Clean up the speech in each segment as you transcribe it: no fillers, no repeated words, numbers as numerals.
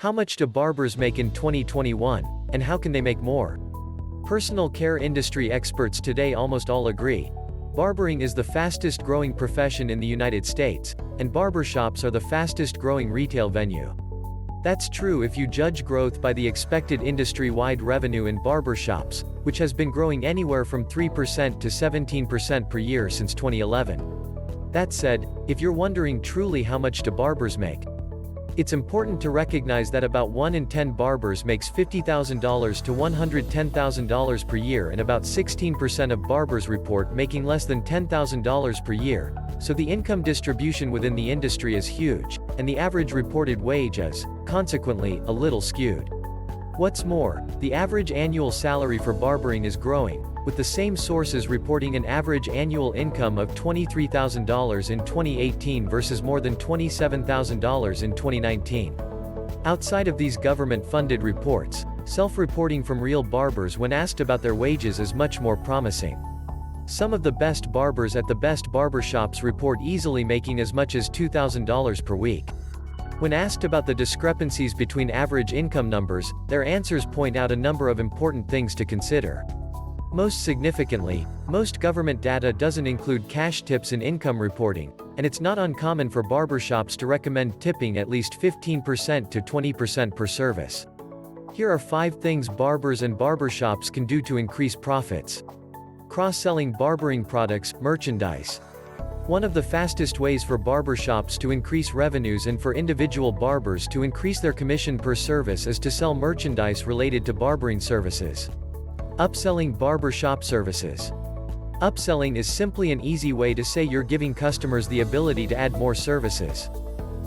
How much do barbers make in 2021, and how can they make more? Personal care industry experts today almost all agree. Barbering is the fastest growing profession in the United States, and barbershops are the fastest growing retail venue. That's true if you judge growth by the expected industry-wide revenue in barbershops, which has been growing anywhere from 3% to 17% per year since 2011. That said, if you're wondering truly how much do barbers make, it's important to recognize that about 1 in 10 barbers makes $50,000 to $110,000 per year, and about 16% of barbers report making less than $10,000 per year, so the income distribution within the industry is huge, and the average reported wage is, consequently, a little skewed. What's more, the average annual salary for barbering is growing, with the same sources reporting an average annual income of $23,000 in 2018 versus more than $27,000 in 2019. Outside of these government-funded reports, self-reporting from real barbers when asked about their wages is much more promising. Some of the best barbers at the best barbershops report easily making as much as $2,000 per week. When asked about the discrepancies between average income numbers, their answers point out a number of important things to consider. Most significantly, most government data doesn't include cash tips in income reporting, and it's not uncommon for barbershops to recommend tipping at least 15% to 20% per service. Here are 5 things barbers and barbershops can do to increase profits. Cross-selling barbering products, merchandise. One of the fastest ways for barbershops to increase revenues and for individual barbers to increase their commission per service is to sell merchandise related to barbering services. Upselling barbershop services. Upselling is simply an easy way to say you're giving customers the ability to add more services.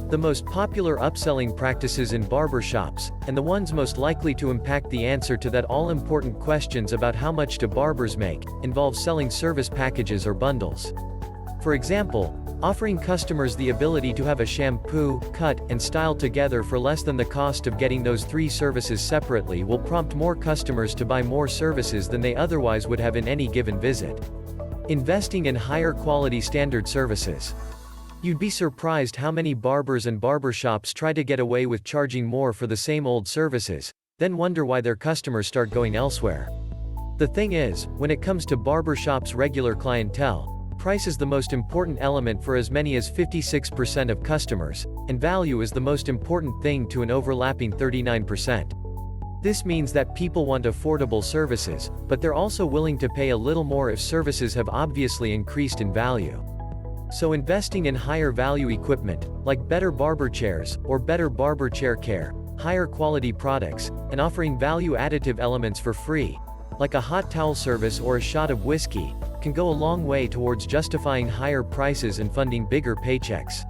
The most popular upselling practices in barbershops, and the ones most likely to impact the answer to that all-important questions about how much do barbers make, involve selling service packages or bundles. For example, offering customers the ability to have a shampoo, cut, and style together for less than the cost of getting those 3 services separately will prompt more customers to buy more services than they otherwise would have in any given visit. Investing in higher quality standard services. You'd be surprised how many barbers and barbershops try to get away with charging more for the same old services, then wonder why their customers start going elsewhere. The thing is, when it comes to barbershops' regular clientele, price is the most important element for as many as 56% of customers, and value is the most important thing to an overlapping 39%. This means that people want affordable services, but they're also willing to pay a little more if services have obviously increased in value. So investing in higher value equipment, like better barber chairs, or better barber chair care, higher quality products, and offering value additive elements for free, like a hot towel service or a shot of whiskey, can go a long way towards justifying higher prices and funding bigger paychecks.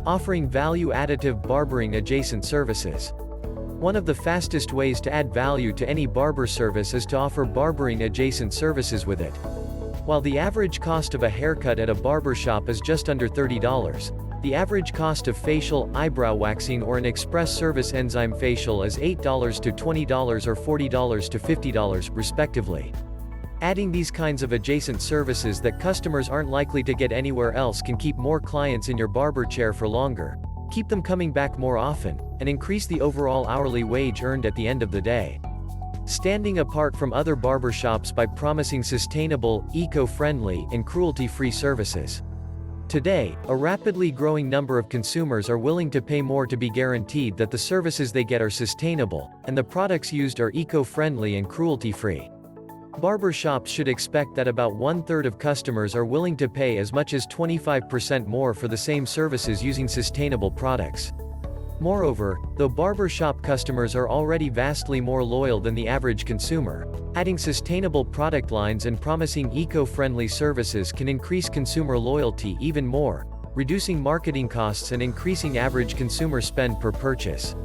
Offering value additive barbering adjacent services. One of the fastest ways to add value to any barber service is to offer barbering adjacent services with it. While the average cost of a haircut at a barbershop is just under $30, the average cost of facial, eyebrow waxing or an express service enzyme facial is $8 to $20 or $40 to $50, respectively. Adding these kinds of adjacent services that customers aren't likely to get anywhere else can keep more clients in your barber chair for longer, keep them coming back more often, and increase the overall hourly wage earned at the end of the day. Standing apart from other barbershops by promising sustainable, eco-friendly, and cruelty-free services. Today, a rapidly growing number of consumers are willing to pay more to be guaranteed that the services they get are sustainable, and the products used are eco-friendly and cruelty-free. Barbershops should expect that about 1/3 of customers are willing to pay as much as 25% more for the same services using sustainable products. Moreover, though barbershop customers are already vastly more loyal than the average consumer, adding sustainable product lines and promising eco-friendly services can increase consumer loyalty even more, reducing marketing costs and increasing average consumer spend per purchase.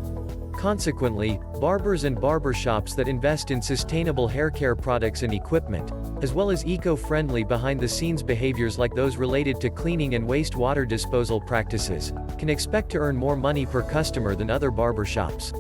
Consequently, barbers and barbershops that invest in sustainable hair care products and equipment, as well as eco-friendly behind-the-scenes behaviors like those related to cleaning and wastewater disposal practices, can expect to earn more money per customer than other barbershops.